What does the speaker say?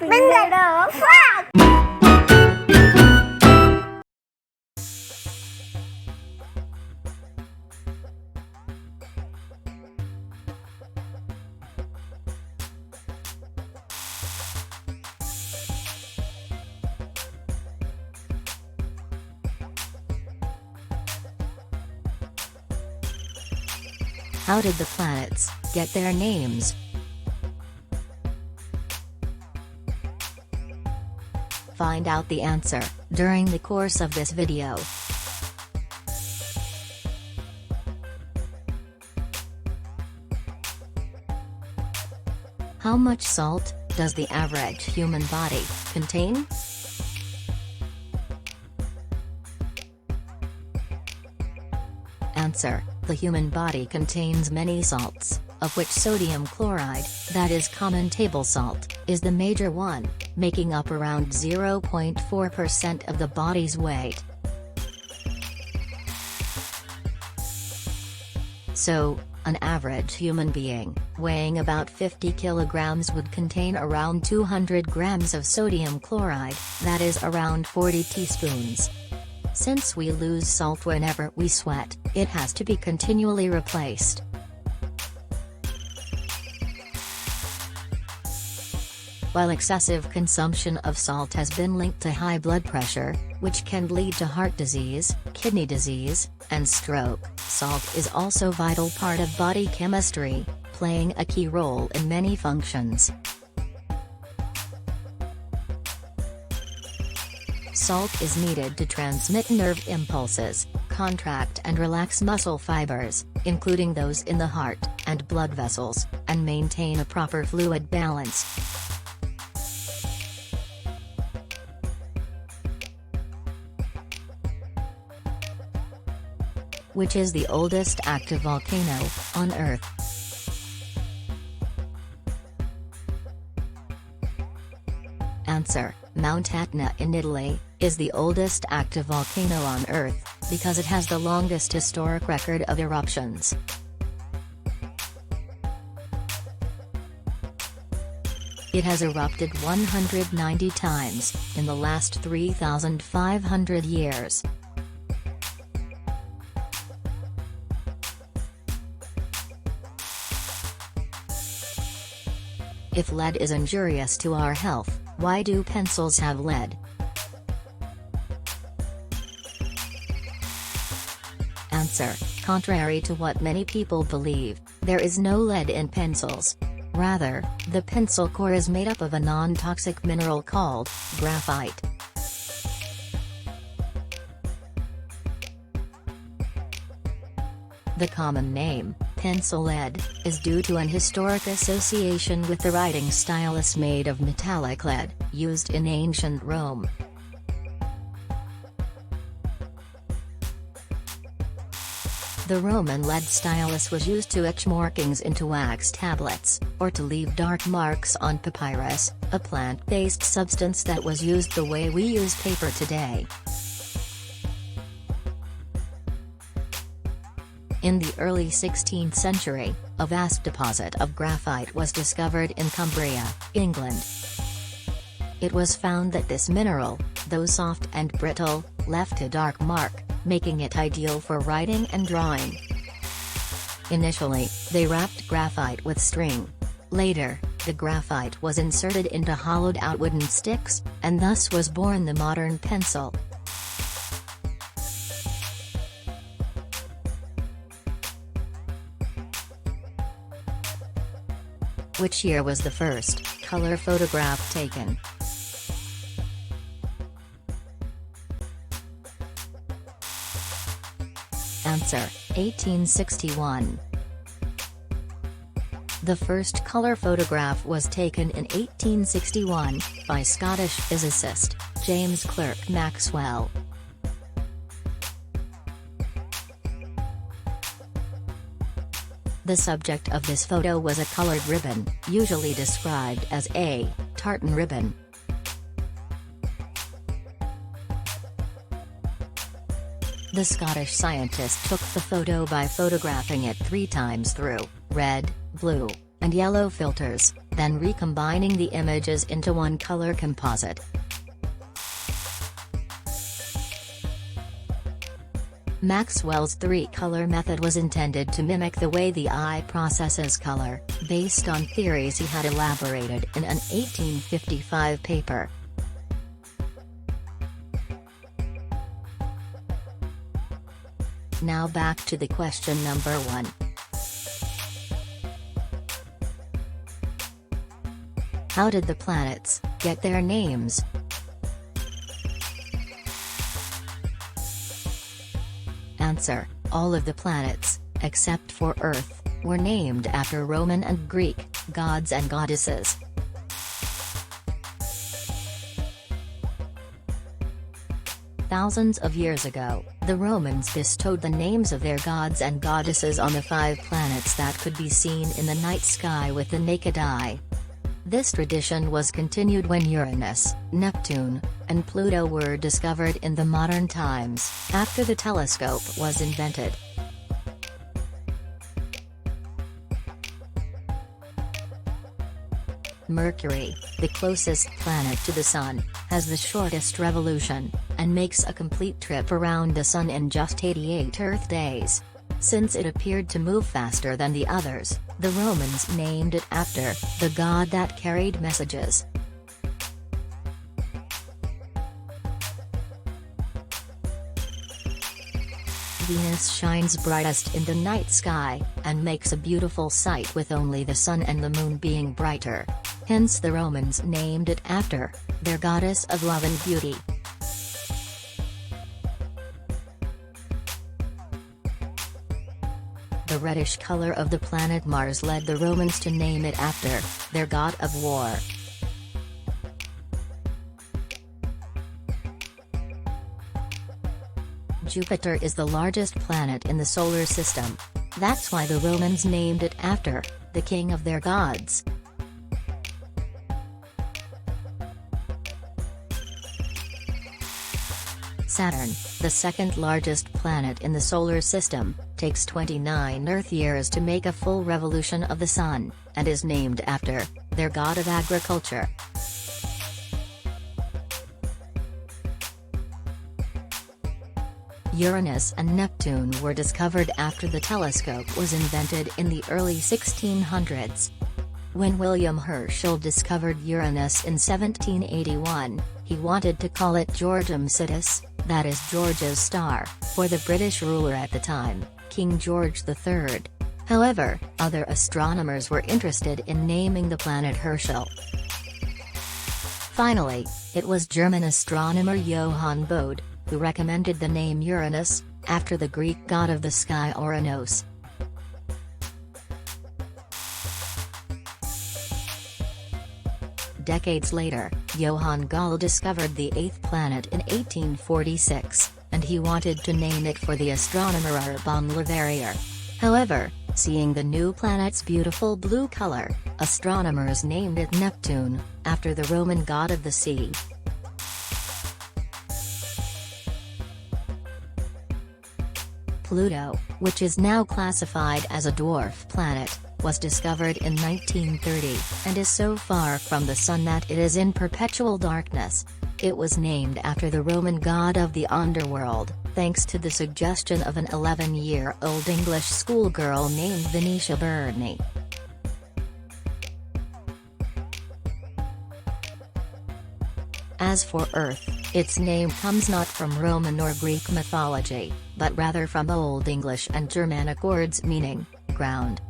Bentar. How did the planets get their names? Find out the answer during the course of this video. How much salt does the average human body contain? Answer: the human body contains many salts, of which sodium chloride, that is common table salt, is the major one, making up around 0.4% of the body's weight. So, an average human being, weighing about 50 kilograms would contain around 200 grams of sodium chloride, that is around 40 teaspoons. Since we lose salt whenever we sweat, it has to be continually replaced. While excessive consumption of salt has been linked to high blood pressure, which can lead to heart disease, kidney disease, and stroke, salt is also a vital part of body chemistry, playing a key role in many functions. Salt is needed to transmit nerve impulses, contract and relax muscle fibers, including those in the heart and blood vessels, and maintain a proper fluid balance. Which is the oldest active volcano on Earth? Answer: Mount Etna in Italy is the oldest active volcano on Earth, because it has the longest historic record of eruptions. It has erupted 190 times in the last 3,500 years. If lead is injurious to our health, why do pencils have lead? Answer: contrary to what many people believe, there is no lead in pencils. Rather, the pencil core is made up of a non-toxic mineral called graphite. The common name, pencil lead, is due to an historic association with the writing stylus made of metallic lead, used in ancient Rome. The Roman lead stylus was used to etch markings into wax tablets, or to leave dark marks on papyrus, a plant-based substance that was used the way we use paper today. In the early 16th century, a vast deposit of graphite was discovered in Cumbria, England. It was found that this mineral, though soft and brittle, left a dark mark, making it ideal for writing and drawing. Initially, they wrapped graphite with string. Later, the graphite was inserted into hollowed-out wooden sticks, and thus was born the modern pencil. Which year was the first color photograph taken? Answer: 1861. The first color photograph was taken in 1861, by Scottish physicist, James Clerk Maxwell. The subject of this photo was a colored ribbon, usually described as a tartan ribbon. The Scottish scientist took the photo by photographing it 3 times through red, blue, and yellow filters, then recombining the images into one color composite. Maxwell's three-color method was intended to mimic the way the eye processes color, based on theories he had elaborated in an 1855 paper. Now back to the question number 1. How did the planets get their names? Answer: all of the planets, except for Earth, were named after Roman and Greek gods and goddesses. Thousands of years ago, the Romans bestowed the names of their gods and goddesses on the 5 planets that could be seen in the night sky with the naked eye. This tradition was continued when Uranus, Neptune, and Pluto were discovered in the modern times, after the telescope was invented. Mercury, the closest planet to the Sun, has the shortest revolution, and makes a complete trip around the Sun in just 88 Earth days. Since it appeared to move faster than the others, the Romans named it after the god that carried messages. Venus shines brightest in the night sky, and makes a beautiful sight with only the Sun and the Moon being brighter. Hence the Romans named it after their goddess of love and beauty. The reddish color of the planet Mars led the Romans to name it after their god of war. Jupiter is the largest planet in the solar system. That's why the Romans named it after the king of their gods. Saturn, the second largest planet in the solar system, takes 29 Earth years to make a full revolution of the Sun, and is named after their god of agriculture. Uranus and Neptune were discovered after the telescope was invented in the early 1600s. When William Herschel discovered Uranus in 1781, he wanted to call it Georgium Sidus, that is George's star, for the British ruler at the time, King George III. However, other astronomers were interested in naming the planet Herschel. Finally, it was German astronomer Johann Bode who recommended the name Uranus, after the Greek god of the sky Uranos. Decades later, Johann Galle discovered the 8th planet in 1846, and he wanted to name it for the astronomer Urban Leverrier. However, seeing the new planet's beautiful blue color, astronomers named it Neptune, after the Roman god of the sea. Pluto, which is now classified as a dwarf planet, was discovered in 1930, and is so far from the Sun that it is in perpetual darkness. It was named after the Roman god of the underworld, thanks to the suggestion of an 11-year-old English schoolgirl named Venetia Burney. As for Earth, its name comes not from Roman or Greek mythology, but rather from Old English and Germanic words meaning ground.